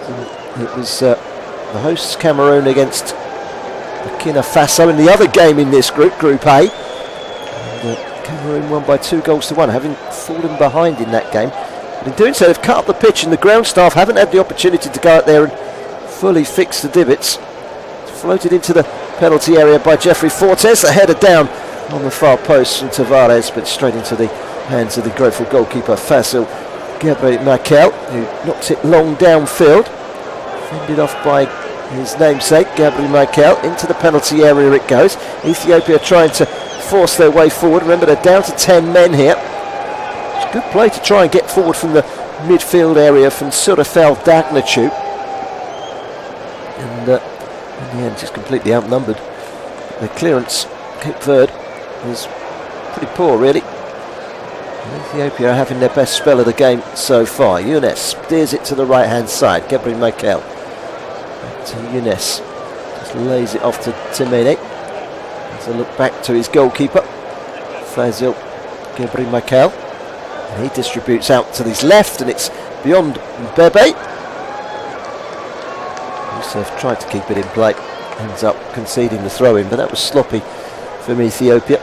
It was the hosts Cameroon against Burkina Faso in the other game in this group, Group A. And, Cameroon won by 2-1, having fallen behind in that game. But in doing so, they've cut up the pitch, and the ground staff haven't had the opportunity to go out there and fully fix the divots. It's floated into the penalty area by Jeffrey Fortes. A header down on the far post from Tavares, but straight into the hands of the grateful goalkeeper Faso Gabriel Michael, who knocked it long downfield. Fended off by his namesake Gabriel Michael. Into the penalty area it goes. Ethiopia trying to force their way forward. Remember, they're down to 10 men here. It's a good play to try and get forward from the midfield area from Surafel Dagnachu. And in the end, just completely outnumbered. The clearance, Cape Verde, was pretty poor, really. Ethiopia are having their best spell of the game so far. Younes steers it to the right-hand side. Gabriel Michael. Back to Younes. Just lays it off to Timene. A look back to his goalkeeper, Fazil Gabriel Michael. And he distributes out to his left, and it's beyond Bebe. Youssef tried to keep it in play, ends up conceding the throw-in, but that was sloppy from Ethiopia.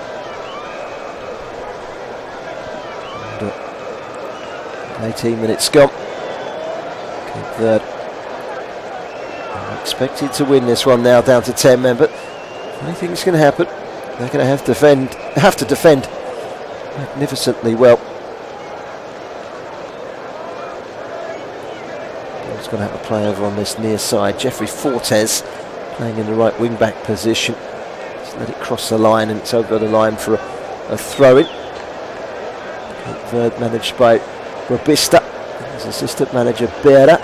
And, 18 minutes gone. Cape Verde expected to win this one now, down to 10 men, but anything's going to happen. They're going to have to defend magnificently well. He's going to have to play over on this near side. Jeffrey Fortes playing in the right wing back position. Just let it cross the line, and it's over the line for a throw-in. Cape Verde managed by Robista. His assistant manager Verde.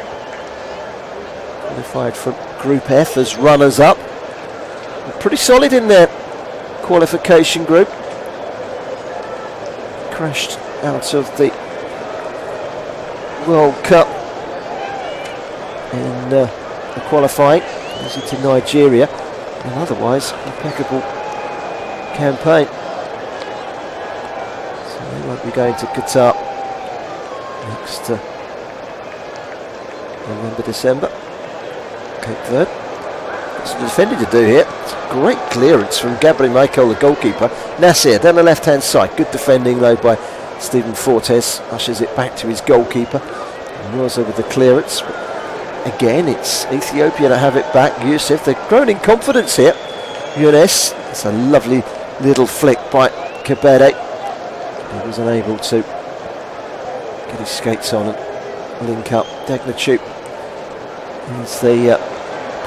Qualified from Group F as runners-up. Pretty solid in their qualification group. Crashed out of the World Cup in the qualifying, losing to Nigeria, and otherwise impeccable campaign. So they won't be going to Qatar next November, December. Cape Verde. What's the defending to do here? Great clearance from Gabriel Michael, the goalkeeper. Nasir down the left-hand side. Good defending though by Stephen Fortes. Ushers it back to his goalkeeper. And was over the clearance. But again, it's Ethiopia that have it back. Youssef, they've grown in confidence here. Younes, it's a lovely little flick by Kebede. He was unable to get his skates on and link up. Dagnachu is the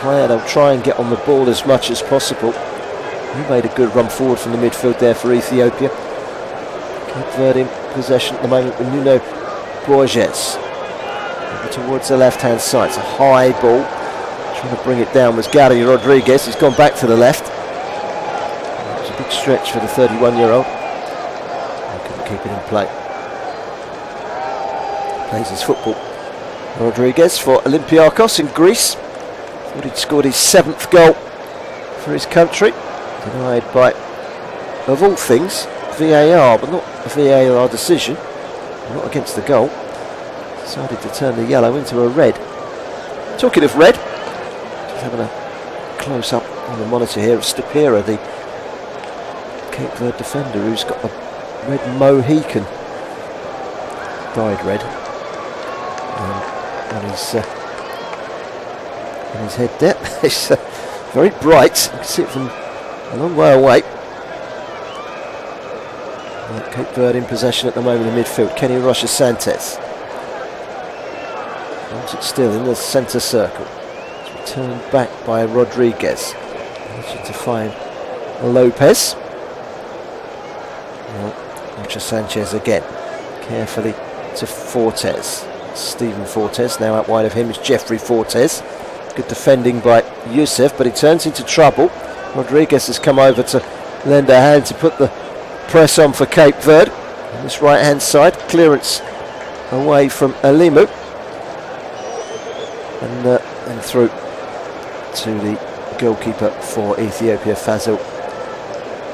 player. They'll try and get on the ball as much as possible. He made a good run forward from the midfield there for Ethiopia. Cape Verde in possession at the moment with Nuno Borges. Over towards the left-hand side. It's a high ball. Trying to bring it down was Gary Rodriguez. He's gone back to the left. It was a big stretch for the 31-year-old. He couldn't keep it in play. Plays his football. Rodriguez for Olympiakos in Greece. Thought he'd scored his 7th goal for his country. Denied by, of all things, VAR, but not a VAR decision. Not against the goal. Decided to turn the yellow into a red. Talking of red, just having a close-up on the monitor here of Stapira, the Cape Verde defender, who's got a red Mohican. Dyed red. On his head there. It's very bright. You can see it from a long way away. Cape Verde in possession at the moment in midfield. Kenny Rocha Santos. Holds it still in the centre circle. It's returned back by Rodriguez. Managing to find Lopez. Rocha Sanchez again. Carefully to Fortes. Stephen Fortes. Now out wide of him is Jeffrey Fortes. Good defending by Youssef, but he turns into trouble. Rodriguez has come over to lend a hand to put the press on for Cape Verde. On this right hand side, clearance away from Alimu. And through to the goalkeeper for Ethiopia, Fazil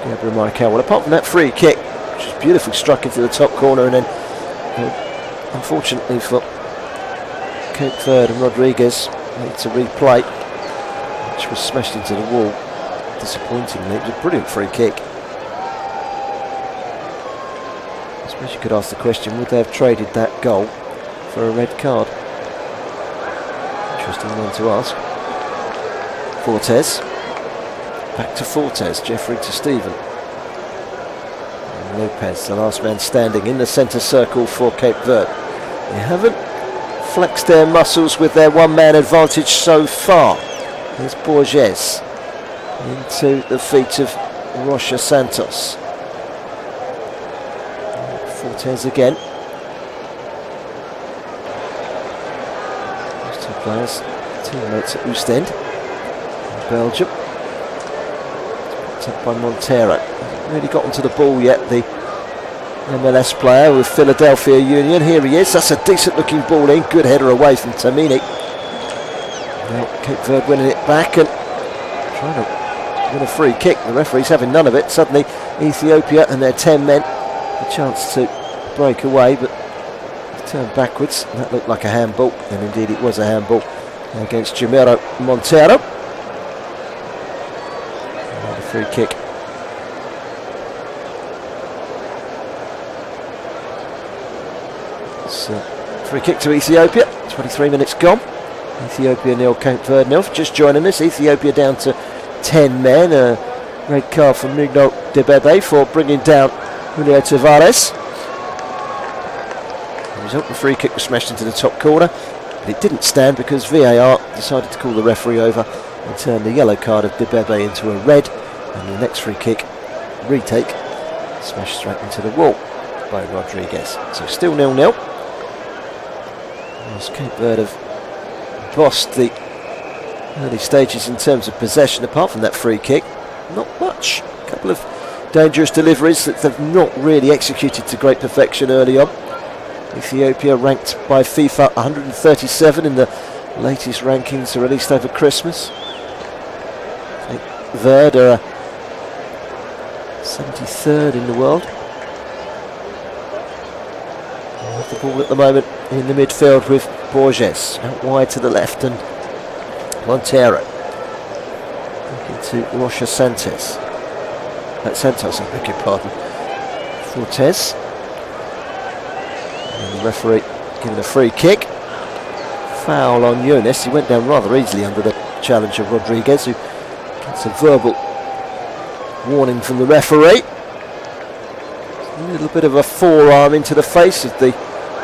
Gabriel Michael. Well, apart from that free kick, which is beautifully struck into the top corner, and then unfortunately for Cape Verde, and Rodriguez need to replay, which was smashed into the wall disappointingly. It was a brilliant free kick. I suppose you could ask the question, would they have traded that goal for a red card? Interesting one to ask. Fortes. Back to Fortes. Jeffrey to Stephen. And Lopez, the last man standing in the centre circle for Cape Verde. They haven't flexed their muscles with their one-man advantage so far. Here's Borges into the feet of Rocha Santos. Fortes again. Those two players, teammates at Oostend, Belgium. Picked up by Montero. Hasn't really got onto the ball yet, the MLS player with Philadelphia Union. Here he is. That's a decent looking ball in. Good header away from Tamini. Now Cape Verde winning it back and trying to win a free kick. The referee's having none of it. Suddenly Ethiopia and their 10 men a chance to break away, but turned backwards. That looked like a handball, and indeed it was a handball against Jamiro Montero. And a free kick. So, free kick to Ethiopia. 23 minutes gone. Ethiopia 0, Cape Verde 0. Just joining us, Ethiopia down to 10 men. A red card from Nuno Debebe for bringing down Julio Tavares. The result, the free kick was smashed into the top corner, but it didn't stand because VAR decided to call the referee over and turn the yellow card of Debebe into a red, and the next free kick, retake, smashed straight into the wall by Rodriguez. So still 0-0. As Cape Verde have bossed the early stages in terms of possession, apart from that free kick, not much. A couple of dangerous deliveries that they've not really executed to great perfection early on. Ethiopia ranked by FIFA 137 in the latest rankings released over Christmas. Verde are 73rd in the world. The ball at the moment in the midfield with Borges out wide to the left and Montero into Rocha Santos. Santos, I beg your pardon. Fortes. And the referee giving a free kick. Foul on Younes. He went down rather easily under the challenge of Rodriguez, who gets a verbal warning from the referee. A little bit of a forearm into the face of the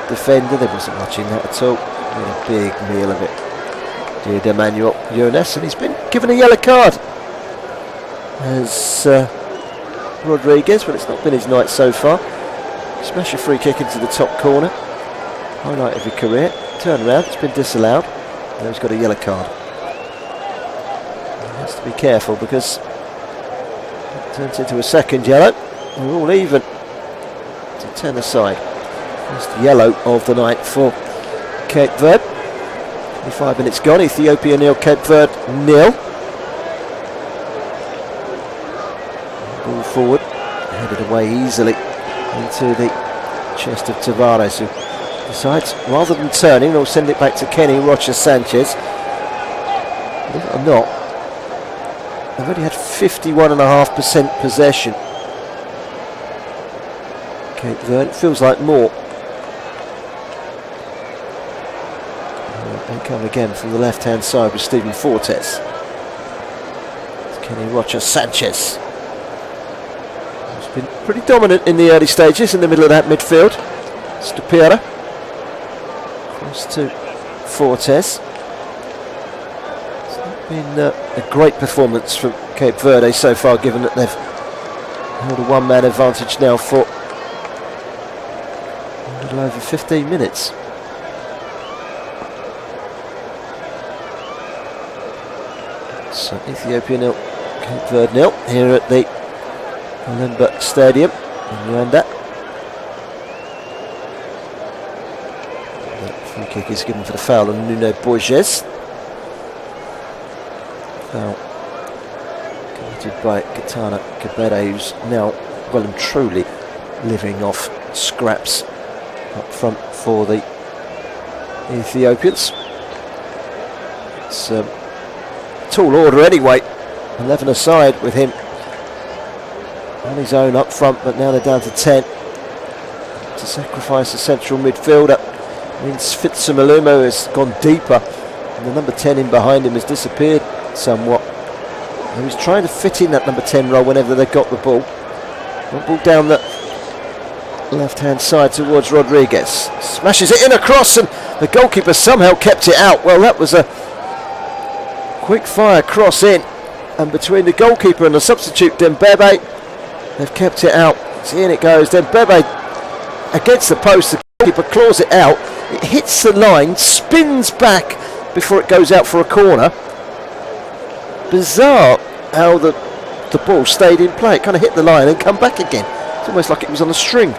defender. There wasn't much in that at all. Made a big meal of it. Dear Emmanuel Younes, and he's been given a yellow card. As Rodriguez, but it's not been his night so far. Smash a free kick into the top corner. Highlight of his career. Turn around, it's been disallowed. Now he's got a yellow card. He has to be careful because it turns into a second yellow. We're all even to turn aside. First yellow of the night for Cape Verde. 25 minutes gone. Ethiopia 0, Cape Verde 0. Ball forward, headed away easily into the chest of Tavares, who decides, rather than turning, he'll send it back to Kenny Rocha Sanchez. Believe it or not, they've only had 51.5% possession. Cape Verde, it feels like more. They come again from the left-hand side with Stephen Fortes. It's Kenny Rocha Sanchez. Been pretty dominant in the early stages in the middle of that midfield. Stupira cross to Fortes. It's not been a great performance from Cape Verde so far, given that they've held a one-man advantage now for a little over 15 minutes. So Ethiopia 0, Cape Verde 0 here at the Olemba Stadium in Rwanda. That free kick is given for the foul on Nuno Borges. Foul committed by Katana Kabede, who's now well and truly living off scraps up front for the Ethiopians. It's tall order anyway. 11 aside with him on his own up front, but now they're down to 10. To sacrifice the central midfielder means Fitzmalumo has gone deeper, and the number 10 in behind him has disappeared somewhat. He was trying to fit in that number 10 role whenever they got the ball. One ball down the left-hand side towards Rodriguez. Smashes it in across, and the goalkeeper somehow kept it out. Well, that was a quick fire cross in, and between the goalkeeper and the substitute Dembele, they've kept it out. See, in it goes. Dembele against the post. The goalkeeper claws it out. It hits the line, spins back before it goes out for a corner. Bizarre how the ball stayed in play. It kind of hit the line and come back again. It's almost like it was on a string.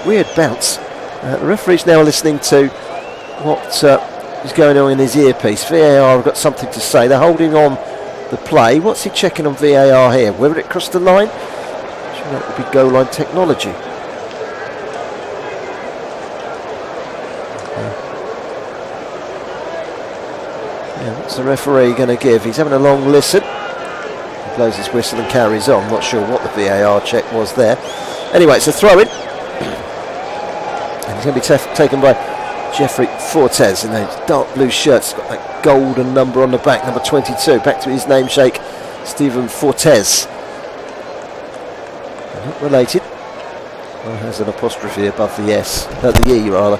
Weird bounce. The referee's now listening to what is going on in his earpiece. VAR have got something to say. They're holding on the play. What's he checking on VAR here? Whether it crossed the line? I'm sure that would be goal line technology. What's the referee going to give? He's having a long listen. He blows his whistle and carries on. Not sure what the VAR check was there. Anyway, it's a throw-in. And he's going to be taken by Jeffrey Fortes in those dark blue shirts. He's got that golden number on the back, number 22. Back to his namesake, Stephen Fortes. Not related. Well, has an apostrophe above the S. The E, rather.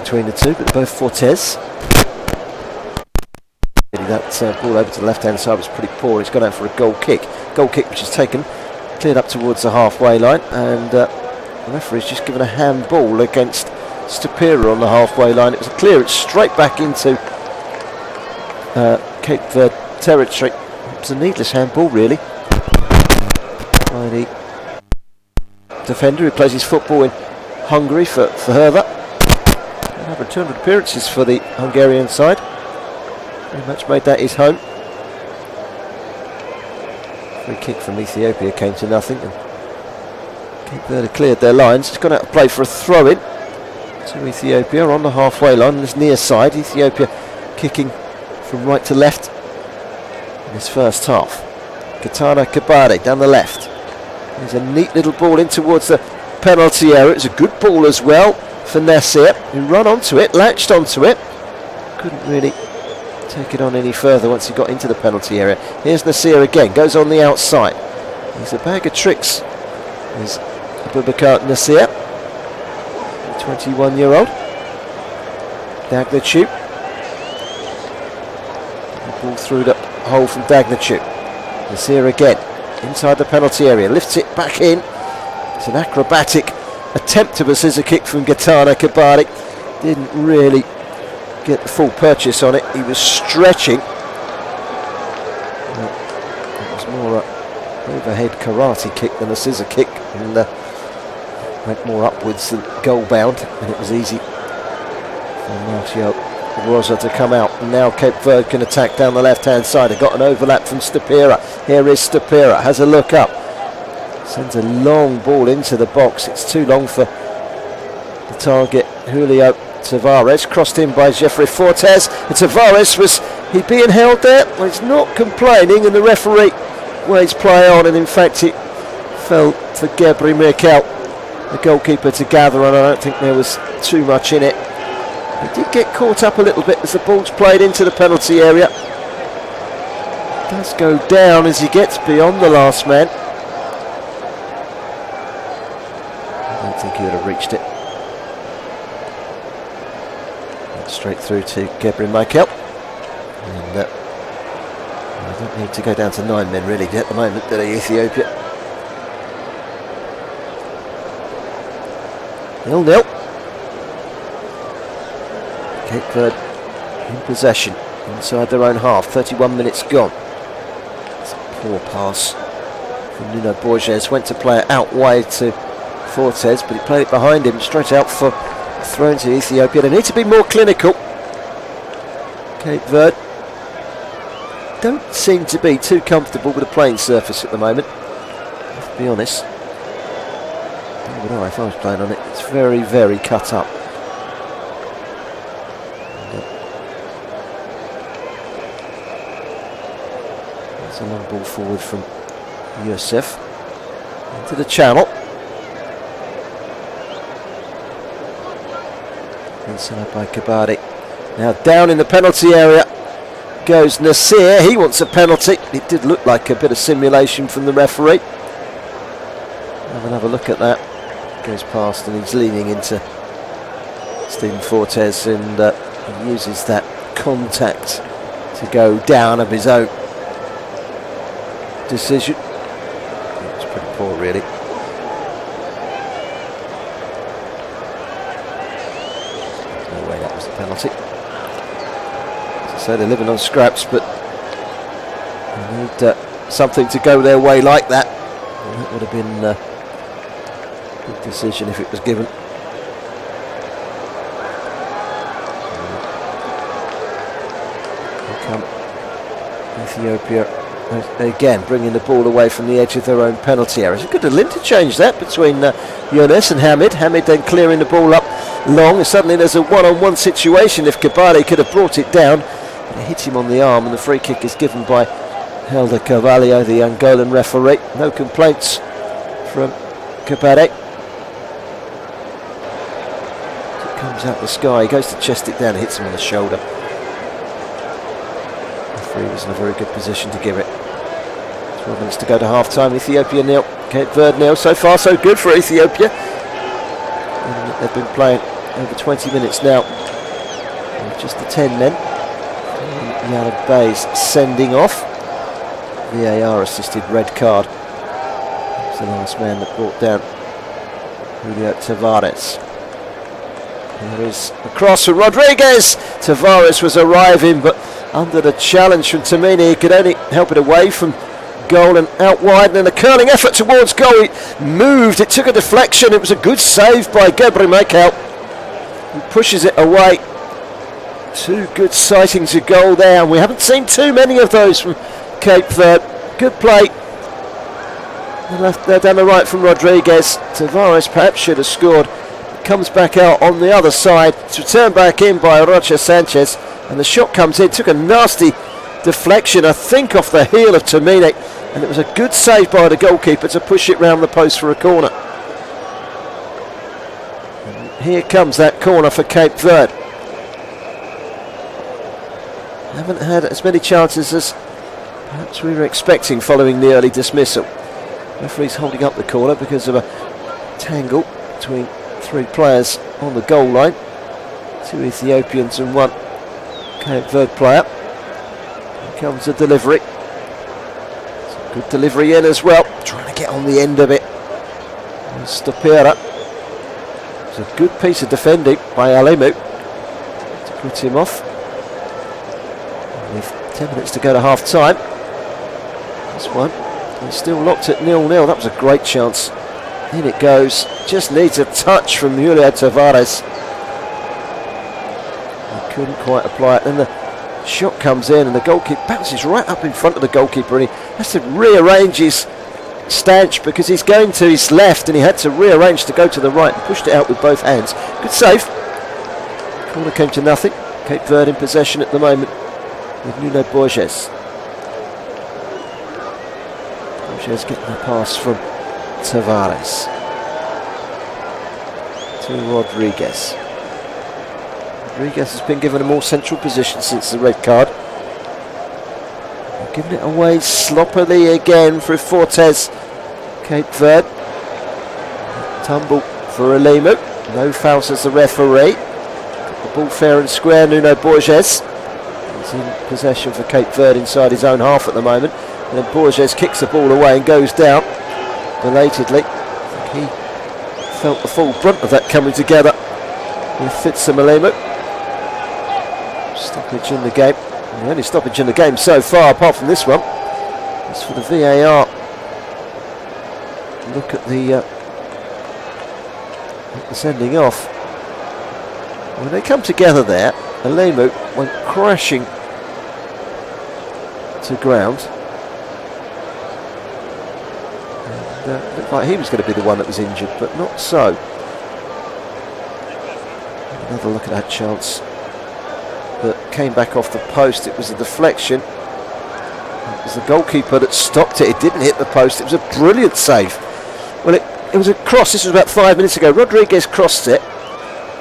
Between the two, but they're both Fortes. That ball over to the left-hand side was pretty poor. It's gone out for a goal kick. Goal kick which is taken, cleared up towards the halfway line, and the referee's just given a handball against Stapira on the halfway line. It was a clearance straight back into Cape Verde territory. It was a needless handball, really. By the defender who plays his football in Hungary for Vervde. Over 200 appearances for the Hungarian side. Very much made that his home. Free kick from Ethiopia came to nothing, and Cape Verde cleared their lines. It's gone out to play for a throw-in to Ethiopia on the halfway line, on this near side. Ethiopia kicking from right to left in this first half. Katana Kabade down the left. There's a neat little ball in towards the penalty area. It's a good ball as well for Nasir, who ran onto it, latched onto it. Couldn't really take it on any further once he got into the penalty area. Here's Nasir again, goes on the outside. He's a bag of tricks. There's Abubakar Nasir, 21-year-old. Dagnachu. Ball through the hole from Dagnachu. Nasir again, inside the penalty area, lifts it back in. It's an acrobatic attempt of a scissor kick from Gatana Kabade. Didn't really get the full purchase on it. He was stretching. It was more an overhead karate kick than a scissor kick, and went more upwards than goal bound, and it was easy for Marcio Rosa to come out. And now Cape Verde can attack down the left hand side. They got an overlap from Stapira. Here is Stapira, has a look up, sends a long ball into the box. It's too long for the target, Julio Tavares, crossed in by Jeffrey Fortes. And Tavares, was he being held there? Well, he's not complaining, and the referee waves play on, and in fact it fell for Gebri Mirkel, the goalkeeper, to gather, and I don't think there was too much in it. He did get caught up a little bit as the ball's played into the penalty area. It does go down as he gets beyond the last man. I don't think he would have reached it. Straight through to Gebri Mirkel. And I don't need to go down to 9 men really at the moment, do they, Ethiopia? 0-0. Cape Verde in possession inside their own half. 31 minutes gone. It's a poor pass from Nuno Borges. Went to play it out wide to Fortes, but he played it behind him, straight out for thrown to Ethiopia. They need to be more clinical. Cape Verde don't seem to be too comfortable with the playing surface at the moment, to be honest. What would I if I was playing on it? It's very, very cut up. ball forward from Youssef into the channel. Inside by Kabadi. Now down in the penalty area goes Nasir. He wants a penalty. It did look like a bit of simulation from the referee. Have another look at that. Goes past and he's leaning into Stephen Fortes, and he uses that contact to go down of his own decision. It's pretty poor, really. No way that was a penalty. As I say, they're living on scraps, but they need something to go their way like that. And that would have been a good decision if it was given. Ethiopia again bringing the ball away from the edge of their own penalty area. It's a good little interchange that between Younes and Hamid. Hamid then clearing the ball up long, and suddenly there's a one-on-one situation. If Kabali could have brought it down, it hit him on the arm, and the free kick is given by Helder Carvalho, the Angolan referee. No complaints from Kabade. It comes out the sky, he goes to chest it down, hits him on the shoulder. He was in a very good position to give it. 12 minutes to go to half time. Ethiopia nil, Cape Verde nil. So far so good for Ethiopia. And they've been playing over 20 minutes now with just the 10 men. Yalad Bey's sending off. VAR assisted red card. It was the last man that brought down Julio Tavares. There is a cross from Rodriguez. Tavares was arriving, but under the challenge from Tamini, he could only help it away from goal and out wide, and then a curling effort towards goal. It moved, it took a deflection. It was a good save by Gabriel Michael, who pushes it away. Two good sightings of goal there, and we haven't seen too many of those from Cape Verde. Good play. The left there down the right from Rodriguez. Tavares perhaps should have scored. Comes back out on the other side. It's returned back in by Rocha Sanchez, and the shot comes in. Took a nasty deflection, I think, off the heel of Tamini, and it was a good save by the goalkeeper to push it round the post for a corner. And here comes that corner for Cape Verde. Haven't had as many chances as perhaps we were expecting following the early dismissal. Referee's holding up the corner because of a tangle between three players on the goal line. Two Ethiopians and one Cape Verde player. Here comes the delivery. It's a good delivery in as well. Trying to get on the end of it. Stopera. It's a good piece of defending by Alemu to put him off. With 10 minutes to go to half time. This one is still locked at 0-0. That was a great chance. In it goes. Just needs a touch from Julio Tavares. He couldn't quite apply it. Then the shot comes in and the goalkeeper bounces right up in front of the goalkeeper, and he has to rearrange his stance because he's going to his left, and he had to rearrange to go to the right and pushed it out with both hands. Good save. Corner came to nothing. Cape Verde in possession at the moment with Nuno Borges. Borges getting the pass from Tavares to Rodriguez. Rodriguez has been given a more central position since the red card. Giving it away sloppily again for Fortes. Cape Verde. Tumble for Alemu. No foul, says the referee. Got the ball fair and square. Nuno Borges is in possession for Cape Verde inside his own half at the moment. And then Borges kicks the ball away and goes down belatedly. I think he felt the full brunt of that coming together with Fitsum Alemu. Stoppage in the game. And the only stoppage in the game so far, apart from this one, is for the VAR. Look at the sending off. When they come together there, Alemu went crashing to ground. Looked like he was going to be the one that was injured, but not so. Another look at that chance that came back off the post. It was a deflection. was the goalkeeper that stopped it. It didn't hit the post. It was a brilliant save. Well, it was a cross. This was about 5 minutes ago. Rodriguez crossed it.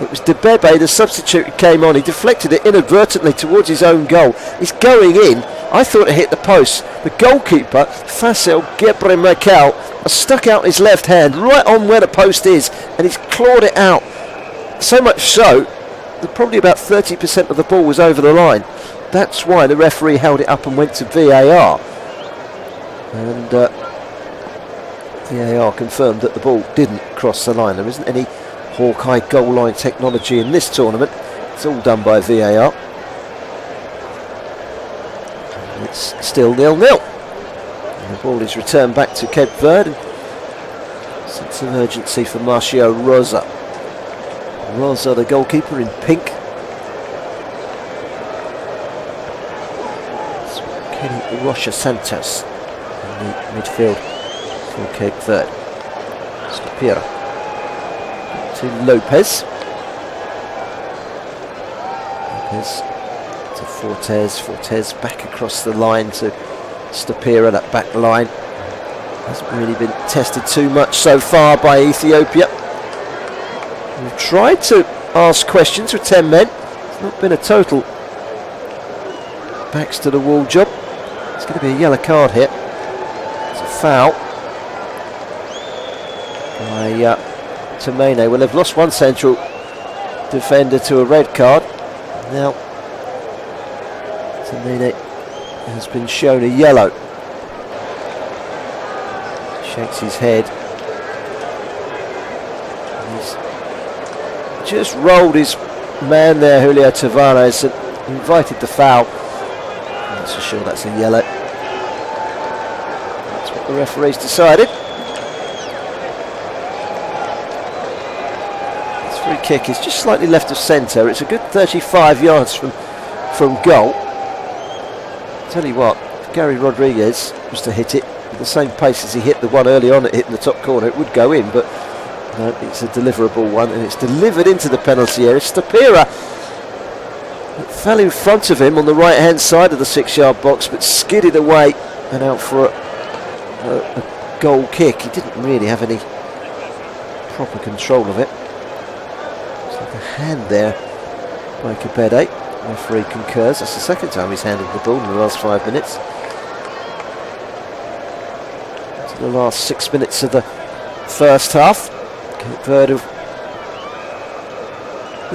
It was Debebe, the substitute, who came on. He deflected it inadvertently towards his own goal. It's going in. I thought it hit the post. The goalkeeper, Faso Gebre has stuck out his left hand right on where the post is, and he's clawed it out. So much so that probably about 30% of the ball was over the line. That's why the referee held it up and went to VAR. And VAR confirmed that the ball didn't cross the line. There isn't any Hawkeye goal line technology in this tournament. It's all done by VAR. And it's still 0-0. And the ball is returned back to Cape Verde. Sense of urgency for Marcio Rosa. Rosa, the goalkeeper, in pink. Kenny Rocha Santos in the midfield for Cape Verde. Stopira to Lopez. Lopez to Fortes. Fortes back across the line to Stopira, that back line. Hasn't really been tested too much so far by Ethiopia. We've tried to ask questions with 10 men. It's not been a total backs to the wall job. It's going to be a yellow card here. It's a foul by Tomene. Well, they've lost one central defender to a red card. Now Tomene has been shown a yellow. Shakes his head. He's just rolled his man there, Julio Tavares, and invited the foul. I'm not so sure that's a yellow. That's what the referee's decided. This free kick is just slightly left of centre. It's a good 35 yards from goal. Tell you what, if Gary Rodriguez was to hit it at the same pace as he hit the one early on that hit in the top corner, it would go in, but no, it's a deliverable one, and it's delivered into the penalty area. Stopira fell in front of him on the right hand side of the 6-yard box, but skidded away and out for a goal kick. He didn't really have any proper control of it. It's like a hand there by Kabede. Referee concurs. That's the second time he's handled the ball in the last 5 minutes. To the last 6 minutes of the first half. Cape Verde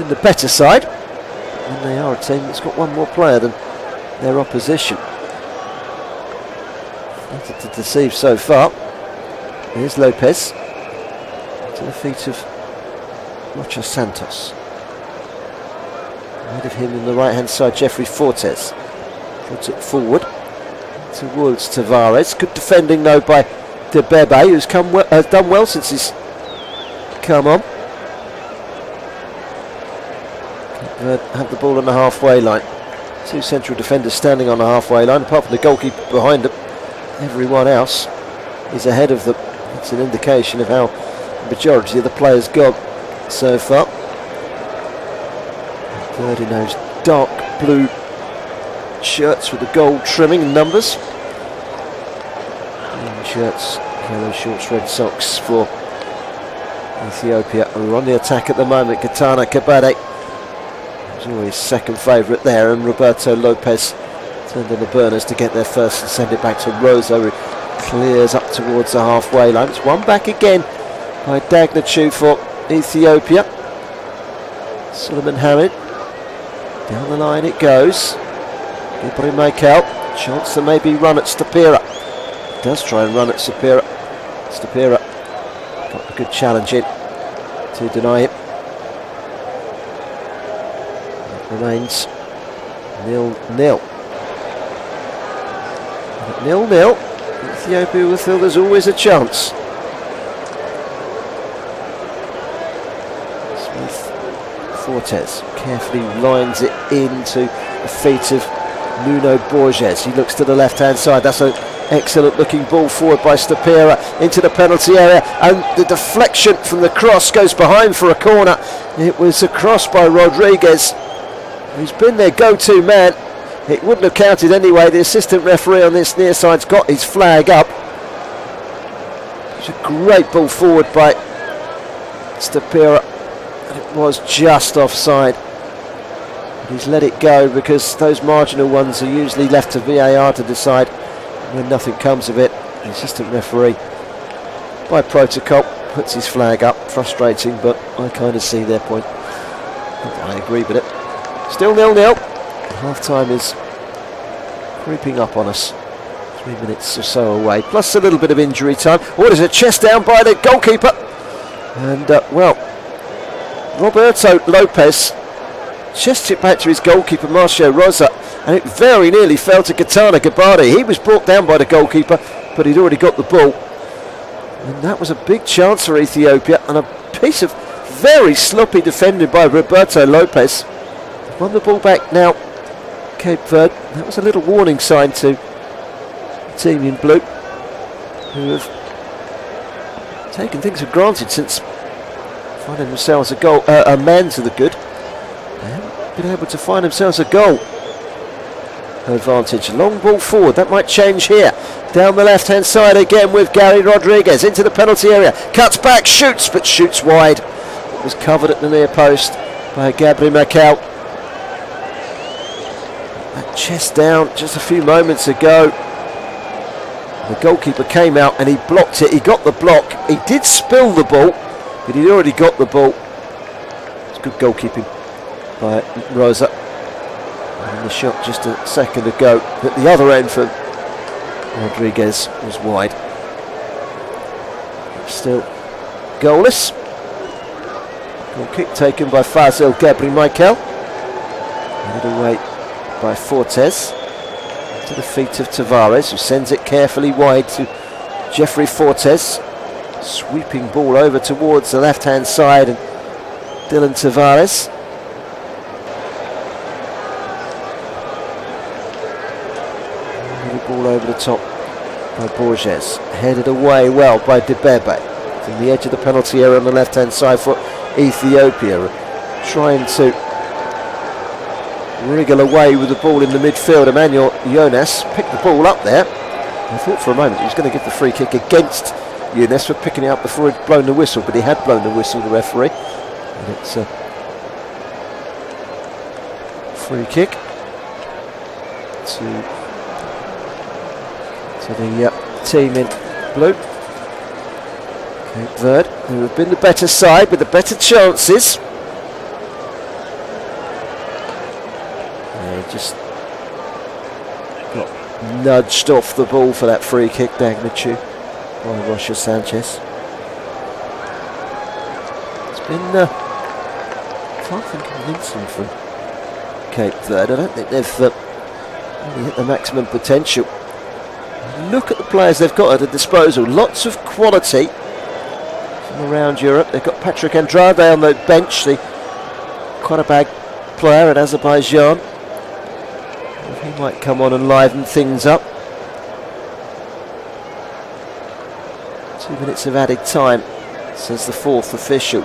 in the better side, and they are a team that's got one more player than their opposition. Nothing to deceive so far. Here's Lopez to the feet of Rocha Santos. Ahead of him on the right hand side, Jeffrey Fortes puts it forward towards Tavares. Good defending though by Debebe, who's done well since he's come on. Have the ball on the halfway line. Two central defenders standing on the halfway line, apart from the goalkeeper behind them. Everyone else is ahead of them. It's an indication of how the majority of the players gone so far. Third in those dark blue shirts with the gold trimming and numbers. Green shirts, yellow shorts, red socks for Ethiopia, who are on the attack at the moment. Katana Kabade, who's always second favourite there, and Roberto Lopez turned on the burners to get there first and send it back to Rosa, who clears up towards the halfway line. It's one back again by Dagnachu for Ethiopia. Suleiman Hamid, down the line it goes. Ibrahim Michael, chance to maybe run at Stopira. Does try and run at Stopira. Stopira got a good challenge in to deny him. It remains 0-0. 0-0. Ethiopia will feel there's always a chance. Fortes carefully lines it into the feet of Nuno Borges. He looks to the left hand side. That's an excellent looking ball forward by Stopira into the penalty area, and the deflection from the cross goes behind for a corner. It was a cross by Rodriguez, who's been their go-to man. It wouldn't have counted anyway. The assistant referee on this near side's got his flag up. It's a great ball forward by Stapira, and it was just offside. He's let it go because those marginal ones are usually left to VAR to decide when nothing comes of it. The assistant referee, by protocol, puts his flag up. Frustrating, but I kind of see their point. I agree with it. Still 0-0. Half-time is creeping up on us. 3 minutes or so away, plus a little bit of injury time. Oh, there's a chest down by the goalkeeper. And, well, Roberto Lopez chests it back to his goalkeeper, Marcio Rosa, and it very nearly fell to Gatana Gabari. He was brought down by the goalkeeper, but he'd already got the ball. And that was a big chance for Ethiopia, and a piece of very sloppy defending by Roberto Lopez. Won the ball back now, Cape Verde. That was a little warning sign to the team in blue, who have taken things for granted since finding themselves a goal, a man to the good. They haven't been able to find themselves a goal advantage. Long ball forward, that might change here. Down the left hand side again with Gary Rodriguez into the penalty area. Cuts back, shoots, but shoots wide. It was covered at the near post by Gabri Macau. That chest down just a few moments ago. The goalkeeper came out and he blocked it. He got the block. He did spill the ball, but he'd already got the ball. It's good goalkeeping by Rosa. And the shot just a second ago at the other end for Rodriguez was wide. Still goalless. Goal kick taken by Fazil Gabri Michael. Headed away by Fortes. To the feet of Tavares, who sends it carefully wide to Jeffrey Fortes. Sweeping ball over towards the left hand side, and Dylan Tavares. Ball over the top by Borges. Headed away well by Debebe. From the edge of the penalty area on the left hand side for Ethiopia. Trying to wriggle away with the ball in the midfield. Emmanuel Yones picked the ball up there. I thought for a moment he was going to give the free kick against Yones for picking it up before he'd blown the whistle, but he had blown the whistle, the referee. And it's a free kick to the team in blue. Cape Verde, who have been the better side with the better chances. They just got nudged off the ball for that free kick, Dagnachu, by Rocha Sanchez. It's been far from convincing from Cape Verde. I don't think they've really hit the maximum potential. Look at the players they've got at their disposal. Lots of quality from around Europe. They've got Patrick Andrade on the bench, the Qarabag player at Azerbaijan. He might come on and liven things up. 2 minutes of added time, says the fourth official.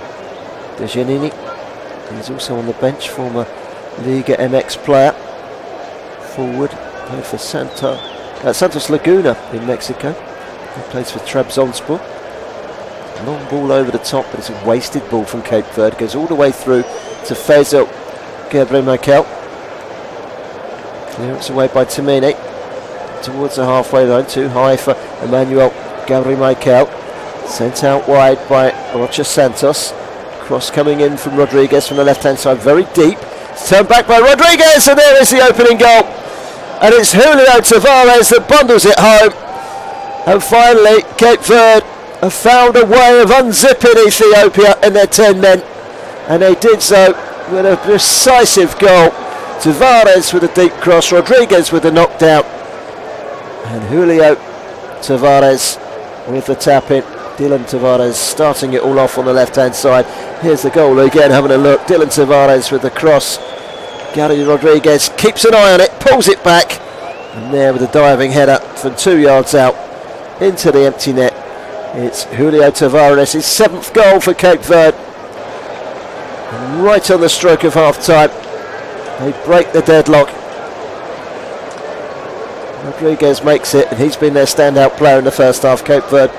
Dejanini, he's also on the bench, former Liga MX player. Forward, played for Santos Laguna in Mexico. He plays for Trabzonspor. Long ball over the top, but it's a wasted ball from Cape Verde. Goes all the way through to Faso Gabri Michael. Clearance away by Tamini. Towards the halfway line, too high for Emmanuel Gabri Michael. Sent out wide by Rocha Santos. Cross coming in from Rodriguez from the left hand side, very deep. It's turned back by Rodriguez, and there is the opening goal. And it's Julio Tavares that bundles it home. And finally, Cape Verde have found a way of unzipping Ethiopia in their 10 men. And they did so with a decisive goal. Tavares with a deep cross, Rodriguez with a knockdown. And Julio Tavares with the tap in. Dylan Tavares starting it all off on the left hand side. Here's the goal again, having a look. Dylan Tavares with the cross. Gary Rodriguez keeps an eye on it, pulls it back, and there with a diving header from 2 yards out into the empty net. It's Julio Tavares' 7th goal for Cape Verde. And right on the stroke of half time, they break the deadlock Rodriguez makes it, and he's been their standout player in the first half, Cape Verde.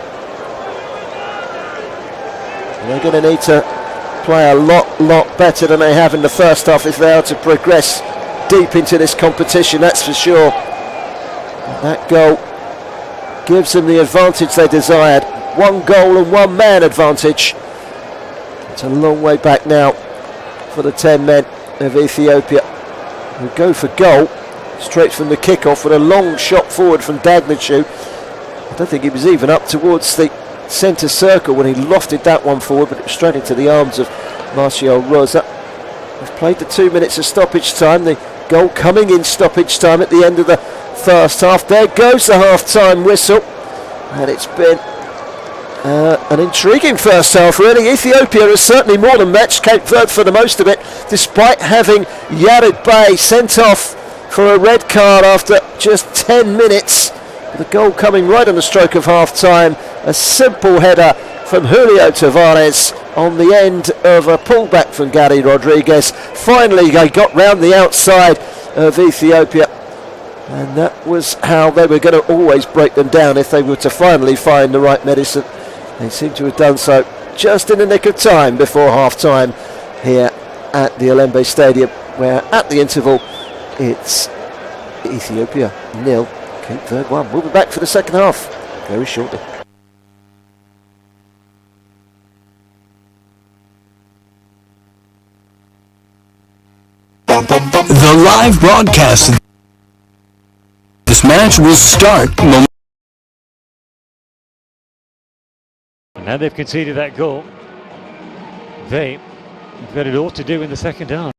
And they're going to need to play a lot better than they have in the first half if they are to progress deep into this competition, that's for sure. And that goal gives them the advantage they desired. 1 goal and 1 man advantage. It's a long way back now for the 10 men of Ethiopia, who go for goal straight from the kick-off with a long shot forward from Dagnachu. I don't think he was even up towards the centre circle when he lofted that one forward, but it was straight into the arms of Martial Rosa. We've played the 2 minutes of stoppage time, the goal coming in stoppage time at the end of the first half. There goes the half-time whistle, and it's been an intriguing first half, really. Ethiopia has certainly more than matched Cape Verde for the most of it, despite having Yared Bey sent off for a red card after just 10 minutes. The goal coming right on the stroke of half-time. A simple header from Julio Tavares on the end of a pullback from Gary Rodriguez. Finally, they got round the outside of Ethiopia, and that was how they were going to always break them down if they were to finally find the right medicine. They seem to have done so just in the nick of time before half-time here at the Olembe Stadium, where at the interval it's Ethiopia 0, Cape Verde 1. We'll be back for the second half very shortly. The live broadcast of this match will start momentarily. Now they've conceded that goal. They've got it all to do in the second half.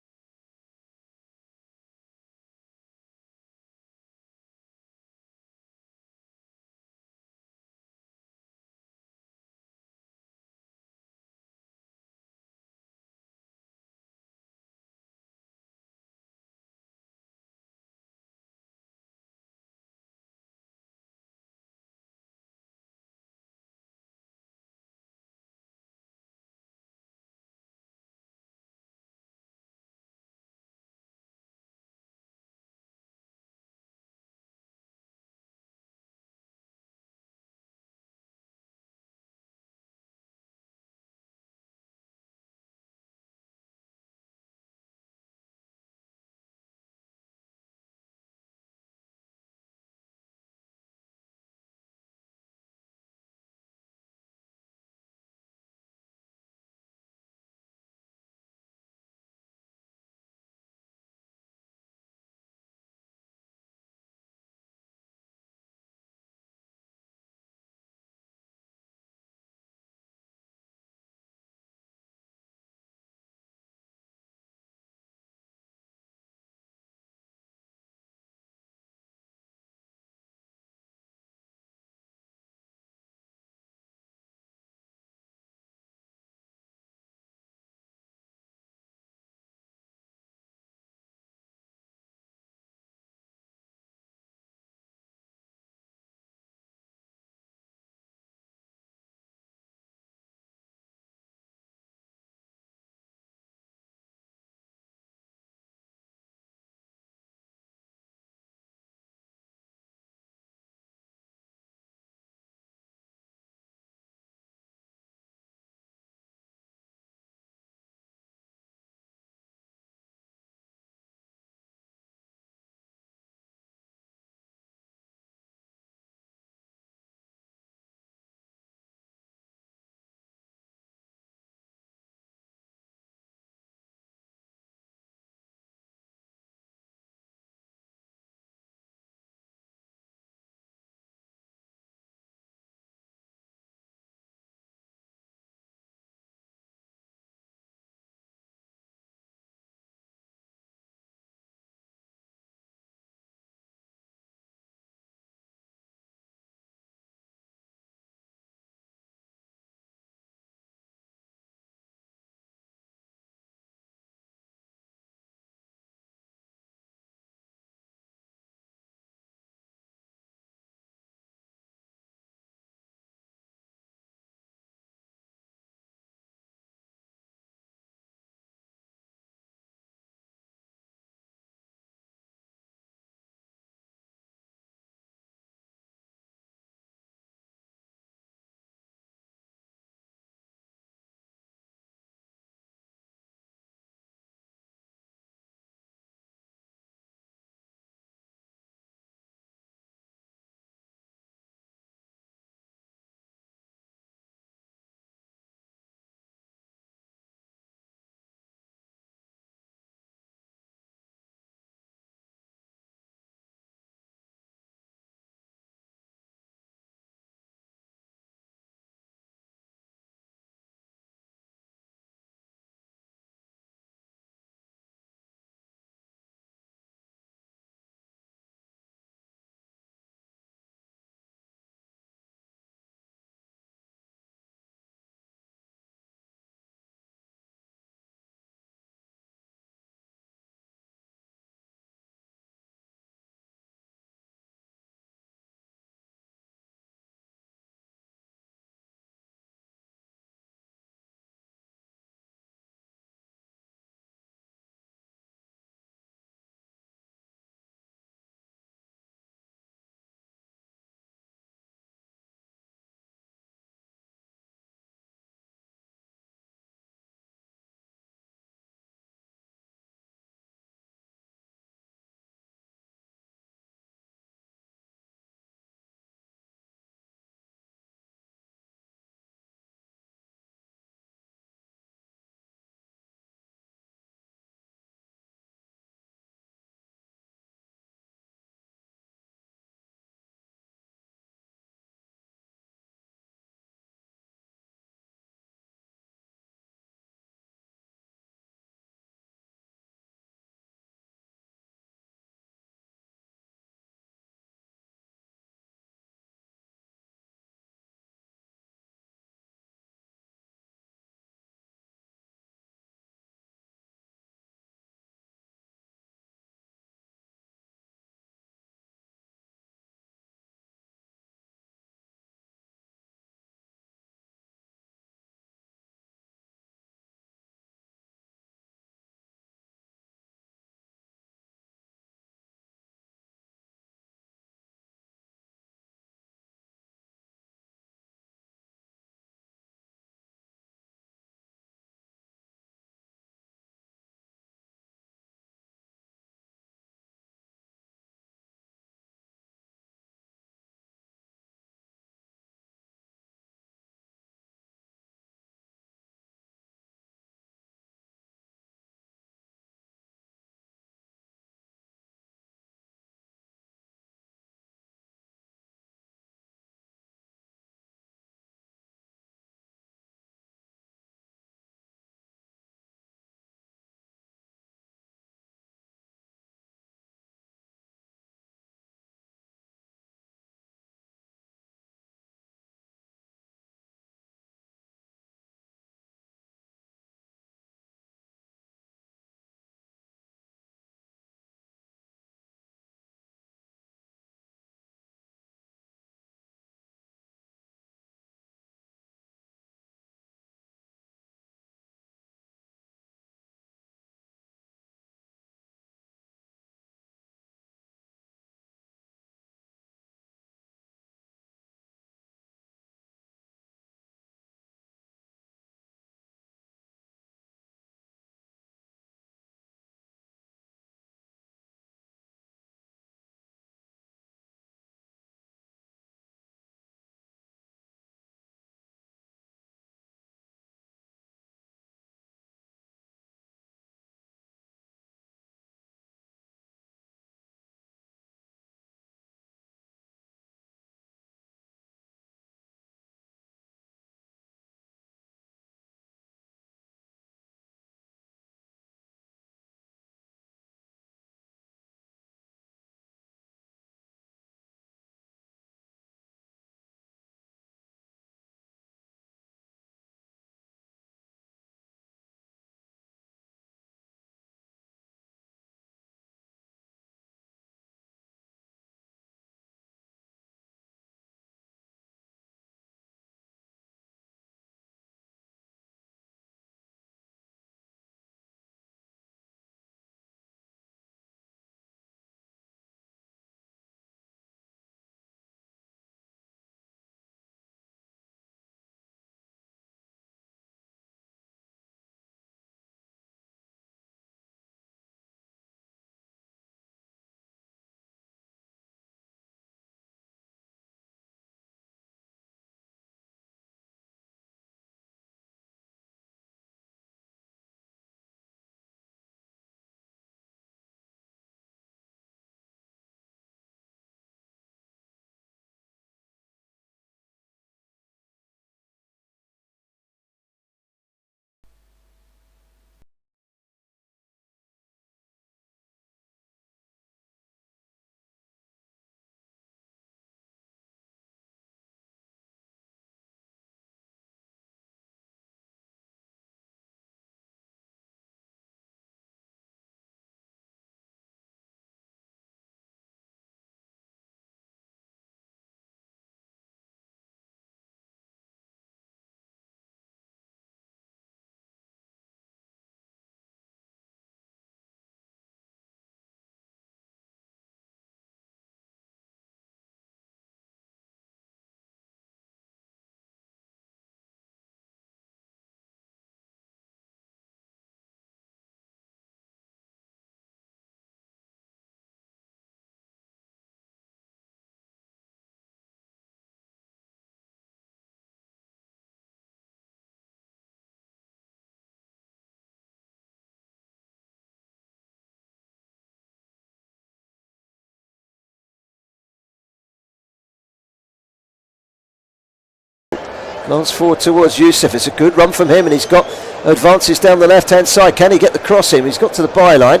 Glance forward towards Youssef. It's a good run from him, and he's got advances down the left-hand side. Can he get the cross in? He's got to the byline.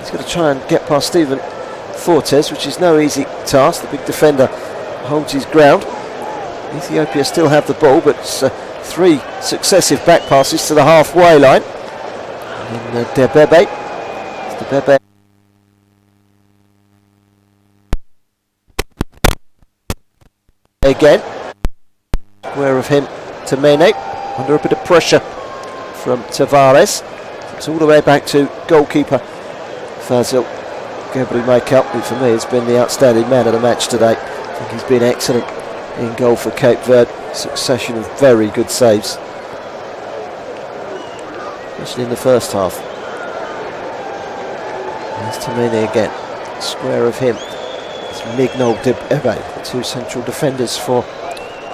He's got to try and get past Stephen Fortes, which is no easy task. The big defender holds his ground. Ethiopia still have the ball, but it's 3 successive back passes to the halfway line. And Debebe. Again. Square of him to Mene. Under a bit of pressure from Tavares. It's all the way back to goalkeeper Fazil Gebri-Mikel, who for me has been the outstanding man of the match today. I think he's been excellent in goal for Cape Verde. Succession of very good saves, especially in the first half. There's Tamini again. Square of him. It's Mignol Debebe, the 2 central defenders for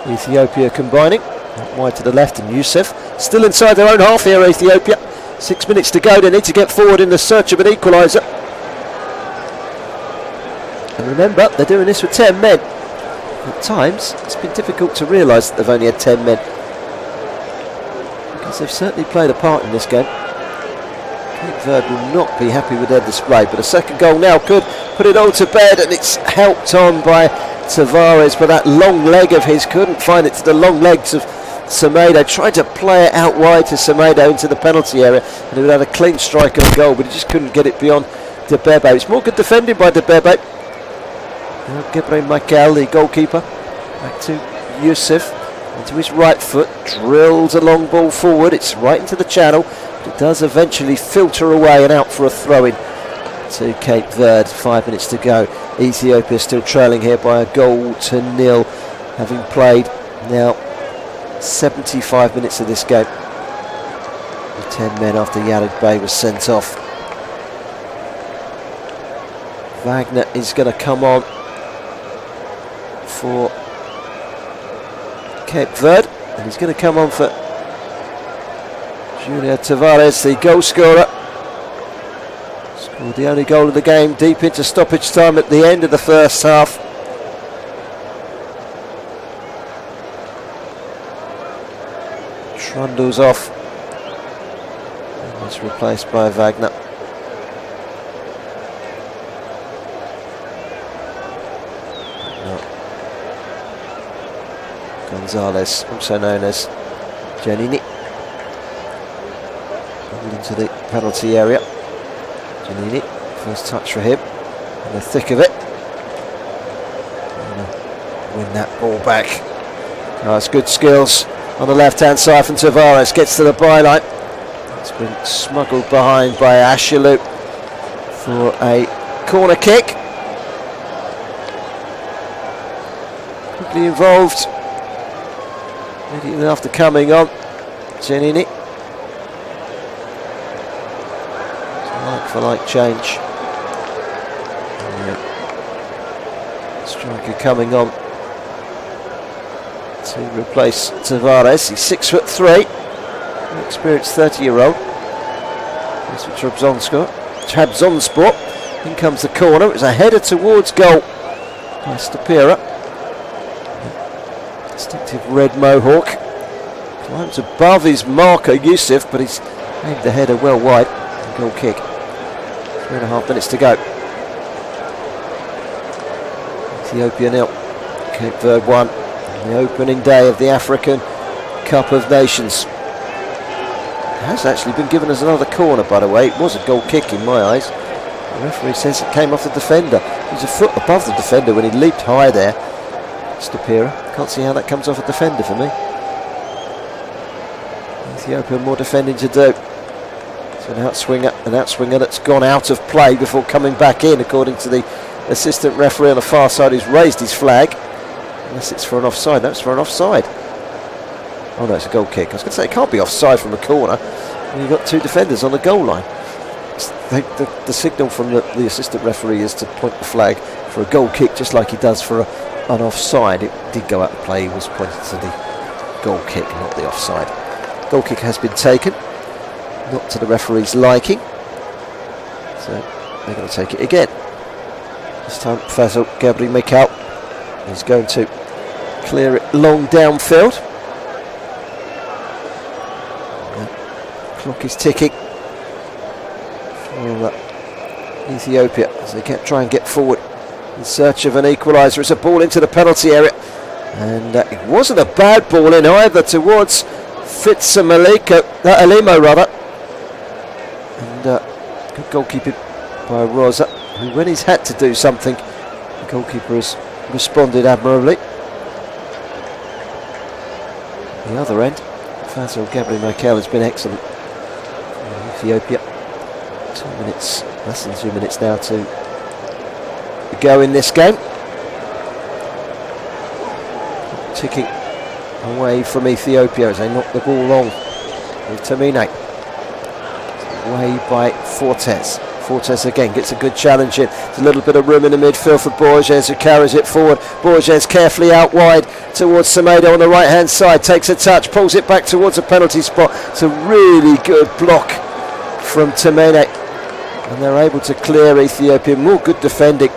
Ethiopia combining. Out wide to the left, and Youssef still inside their own half here, Ethiopia. 6 minutes to go. They need to get forward in the search of an equaliser. And remember, they're doing this with 10 men. At times, it's been difficult to realise that they've only had 10 men, because they've certainly played a part in this game. Cape Verde will not be happy with their display, but a second goal now could put it all to bed, and it's helped on by Tavares, but that long leg of his couldn't find it to the long legs of Semedo. Tried to play it out wide to Semedo into the penalty area, and he would have had a clean strike on goal, but he just couldn't get it beyond Debebe. It's more good defending by Debebe. Gebri-Mikel, the goalkeeper, back to Youssef, onto his right foot, drills a long ball forward. It's right into the channel, but it does eventually filter away and out for a throw-in to Cape Verde. 5 minutes to go. Ethiopia still trailing here by 1-0, having played now 75 minutes of this game, with 10 men after Yared Bey was sent off. Wagner is going to come on for Cape Verde, and he's going to come on for Junior Tavares, the goal scorer. Scored the only goal of the game deep into stoppage time at the end of the first half. Trundles off, and it's replaced by Wagner. Gonzalez, also known as Giannini, into the penalty area. Giannini, first touch for him, in the thick of it. Win that ball back. Oh, it's good skills on the left-hand side from Tavares. Gets to the byline. It's been smuggled behind by Ashilu for a corner kick. Quickly involved. Immediately after coming on, Giannini. Like-for-like change. Striker coming on to replace Tavares. He's 6'3", experienced 30-year-old. That's what Trabzonspor. In comes the corner. It was a header towards goal by Stapira. Distinctive red mohawk. Climbs above his marker, Youssef, but he's aimed the header well wide. Goal kick. 3.5 minutes to go. Ethiopia 0, Cape Verde 1. The opening day of the African Cup of Nations. It has actually been given as another corner, by the way. It was a goal kick in my eyes. The referee says it came off the defender. He was a foot above the defender when he leaped high there. Stapira. Can't see how that comes off a defender for me. Ethiopia more defending to do. It's an outswinger that's gone out of play before coming back in, according to the assistant referee on the far side, who's raised his flag. Unless it's for an offside. No, it's for an offside. Oh no, it's a goal kick. I was going to say it can't be offside from a corner when you've got 2 defenders on the goal line. The signal from the assistant referee is to point the flag for a goal kick, just like he does for an offside. It did go out of play. He was pointing to the goal kick, not the offside. Goal kick has been taken, not to the referee's liking, so they're going to take it again. This time Faso Gebri-Mikel is going to clear it long downfield. Clock is ticking for Ethiopia as they try and get forward in search of an equaliser. It's a ball into the penalty area, and it wasn't a bad ball in either towards Alimo rather, and good goalkeeping by Rosa, who when he's had to do something, the goalkeeper has responded admirably. The other end, Faso Gabriel Michael has been excellent for Ethiopia. 2 minutes, less than 2 minutes now to go in this game. Ticking away from Ethiopia as they knock the ball long with Tamine. Away by Fortes. Fortes again gets a good challenge in. There's a little bit of room in the midfield for Borges, who carries it forward. Borges carefully out wide towards Semedo on the right hand side. Takes a touch, pulls it back towards a penalty spot. It's a really good block from Tamine, and they're able to clear Ethiopia. More good defending.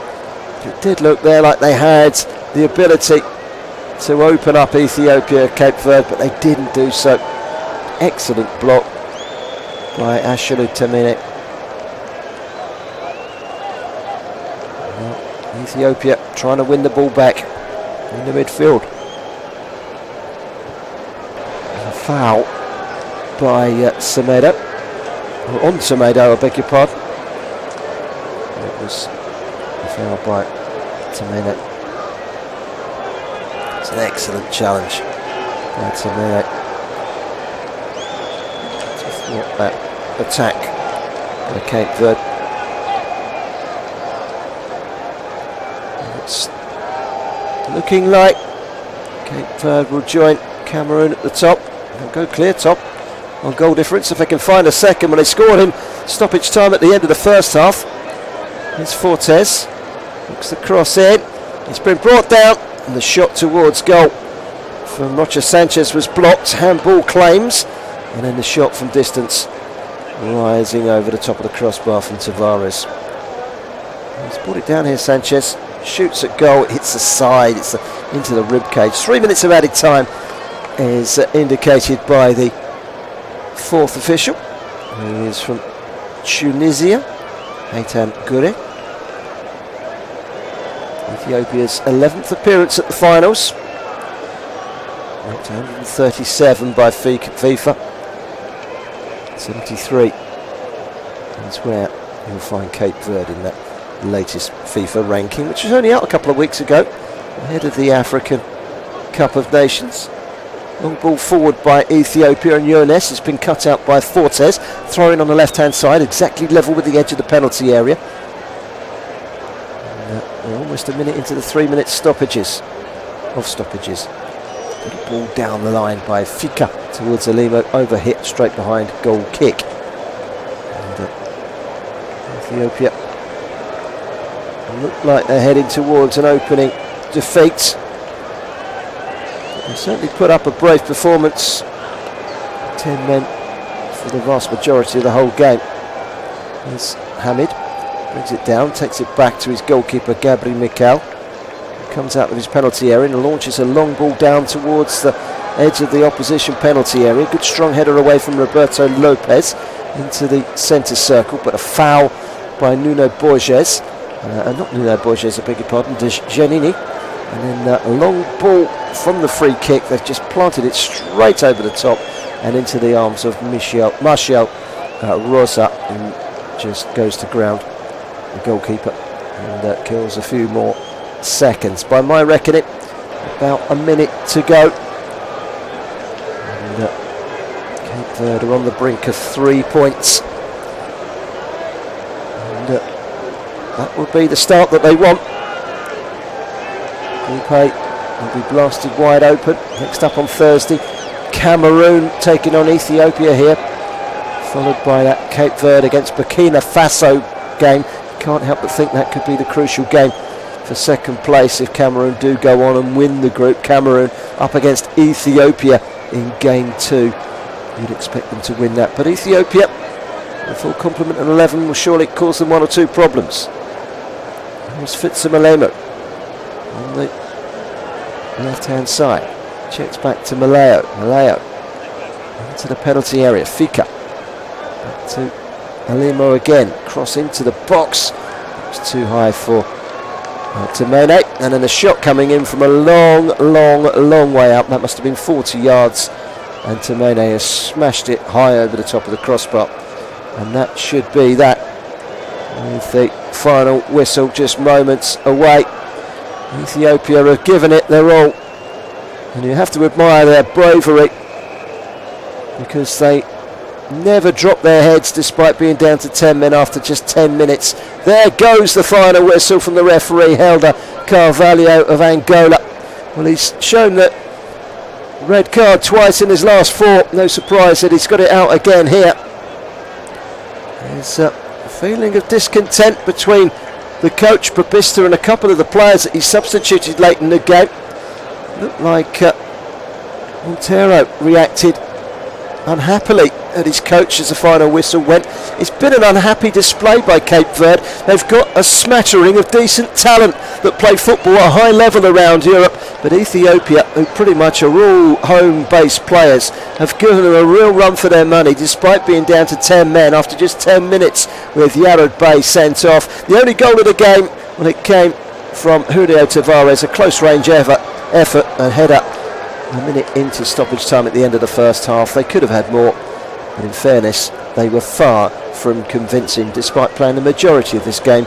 It did look there like they had the ability to open up Ethiopia, Cape Verde, but they didn't do so. Excellent block by Ashalu Tamine. Ethiopia trying to win the ball back in the midfield. A foul by Semedo. On Semedo, I beg your pardon. It was a foul by Tamine. It's an excellent challenge by Tamine. Just thought that attack by Cape Verde. It's looking like Cape Verde will join Cameroon at the top. They'll go clear top on goal difference if they can find a second. When they scored in stoppage time at the end of the first half. Here's Fortes, looks the cross in. It's been brought down, and the shot towards goal from Rocha Sanchez was blocked. Handball claims, and then the shot from distance rising over the top of the crossbar from Tavares. He's brought it down here, Sanchez. Shoots at goal, it hits the side, it's into the rib cage. 3 minutes of added time is indicated by the fourth official, who is from Tunisia, Eitan Gure. Ethiopia's 11th appearance at the finals, ranked 137 by FIFA. 73 is where you'll find Cape Verde in that latest FIFA ranking, which was only out a couple of weeks ago, ahead of the African Cup of Nations. Long ball forward by Ethiopia, and Younes has been cut out by Fortes, throwing on the left hand side, exactly level with the edge of the penalty area. And, we're almost a minute into the 3 minute stoppages. Got a ball down the line by Fika towards Alimo, over hit straight behind, goal kick. And Ethiopia look like they're heading towards an opening defeat. They certainly put up a brave performance. 10 men for the vast majority of the whole game. As Hamid brings it down, takes it back to his goalkeeper Gabriel Michael. Comes out of his penalty area and launches a long ball down towards the edge of the opposition penalty area. Good strong header away from Roberto Lopez into the centre circle, but a foul by Nuno Borges. Not Nuno Borges, I beg your pardon, De Giannini. And then a long ball from the free kick. They've just planted it straight over the top and into the arms of Martial Rosa, who just goes to ground, the goalkeeper, and kills a few more seconds. By my reckoning, about a minute to go. And Cape Verde are on the brink of 3 points. And that will be the start that they want. Group A will be blasted wide open. Next up on Thursday, Cameroon taking on Ethiopia here, followed by that Cape Verde against Burkina Faso game. Can't help but think that could be the crucial game for second place if Cameroon do go on and win the group. Cameroon up against Ethiopia in game 2. You'd expect them to win that, but Ethiopia, a full complement of 11 will surely cause them 1 or 2 problems. Here's Fitzamalemo on the left hand side, checks back to Malayo into the penalty area. Fika to Alimo again. Cross into the box. It's too high for Temene. And then a shot coming in from a long way up. That must have been 40 yards. And Temene has smashed it high over the top of the crossbar. And that should be that. With the final whistle just moments away. Ethiopia have given it their all. And you have to admire their bravery, because they never drop their heads despite being down to 10 men after just 10 minutes. There goes the final whistle from the referee, Helder Carvalho of Angola. Well, he's shown that red card twice in his last 4. No surprise that he's got it out again here. There's a feeling of discontent between the coach, Babista, and a couple of the players that he substituted late in the game. Looked like Montero reacted unhappily at his coach as the final whistle went. It's been an unhappy display by Cape Verde. They've got a smattering of decent talent that play football at a high level around Europe, but Ethiopia, who pretty much are all home-based players, have given them a real run for their money despite being down to 10 men after just 10 minutes with Yared Bey sent off. The only goal of the game, well, it came from Julio Tavares, a close-range effort and header a minute into stoppage time at the end of the first half. They could have had more, but in fairness, they were far from convincing despite playing the majority of this game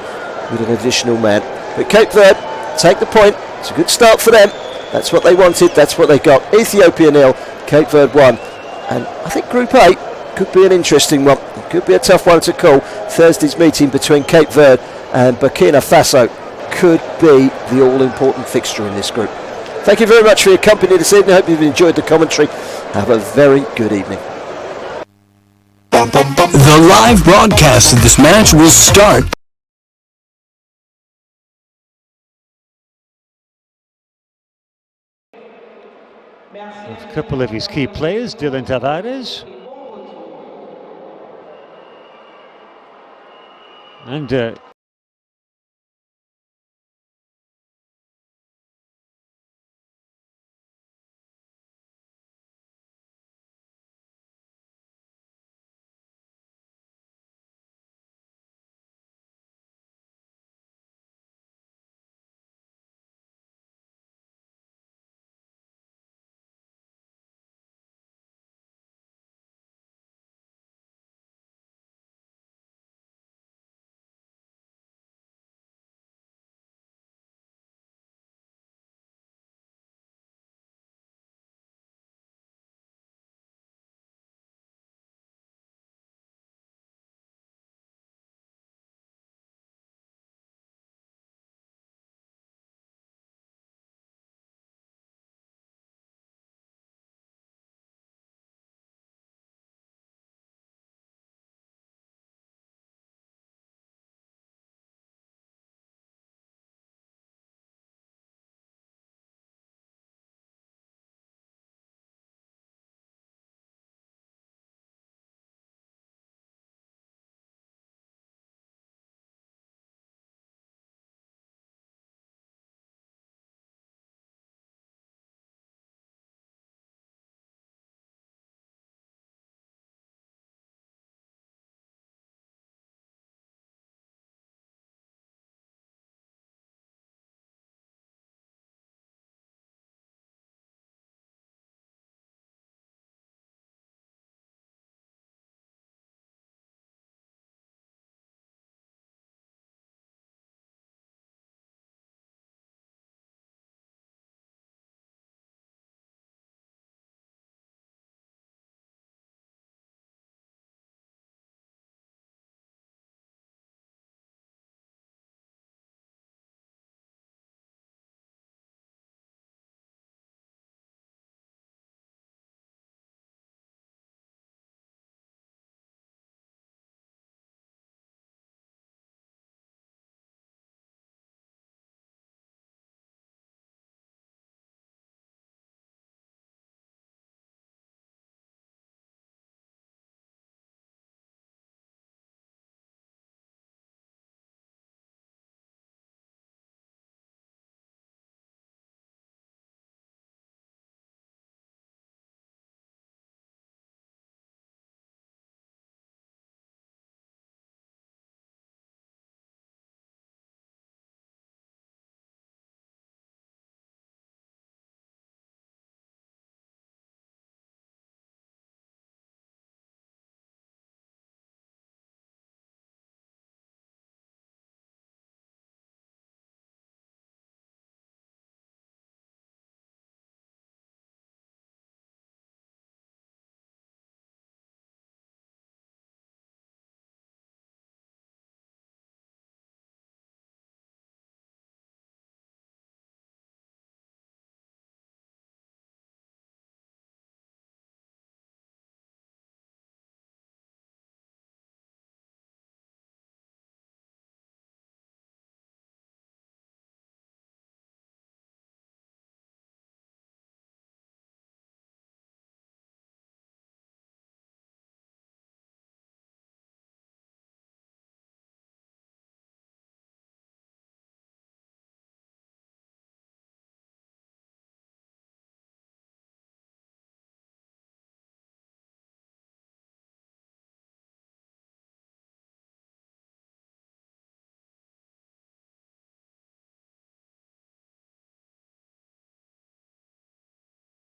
with an additional man. But Cape Verde take the point. It's a good start for them. That's what they wanted, that's what they got. Ethiopia 0, Cape Verde 1. And I think Group A could be an interesting one. It could be a tough one to call. Thursday's meeting between Cape Verde and Burkina Faso could be the all-important fixture in this group. Thank you very much for your company this evening. I hope you've enjoyed the commentary. Have a very good evening. The live broadcast of this match will start. A couple of his key players, Dylan Tavares and